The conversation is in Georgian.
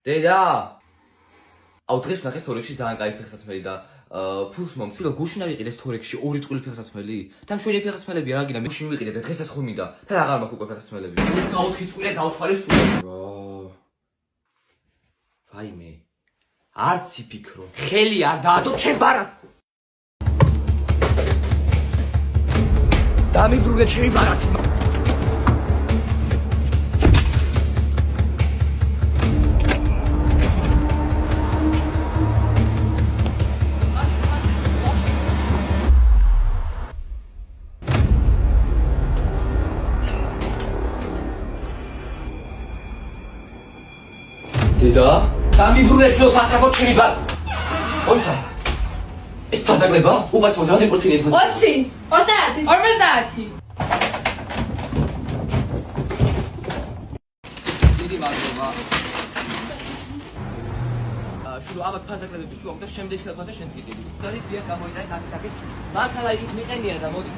დედა აუ დღეს ნახეს თორექში ძალიან კაი ფეხსაცმელი და ფულს მომცილო გუშინ არ იყიდეს თორექში ორი წყული ფეხსაცმელი და მშვენი ფეხსაცმელები რა გინდა გუშინ ვიყიდე და დღესაც ხომ მინდა და აღარ მაქვს უკვე ფეხსაცმელები გაუთხი წყვილე დავთვალე სულ ვაიმე არც იფიქრო ხელი არ დაადო ჩემ ბარათს დამიბრუნე ჩემი ბარათი დედა დამიბრუნე შოს ათაკო ჩემი ბარ ოცა ეს ფასაგლება უყაცო ძალიან პროცენტი 20 50 დიდი მადლობა შურო ამათ ფასაგლებები სულ და შემდეგ ხელფასზე შენს კიდევ. ძალიან დიახ გამოიტანე თაკის. მართლა იქით მიყენია და მოდით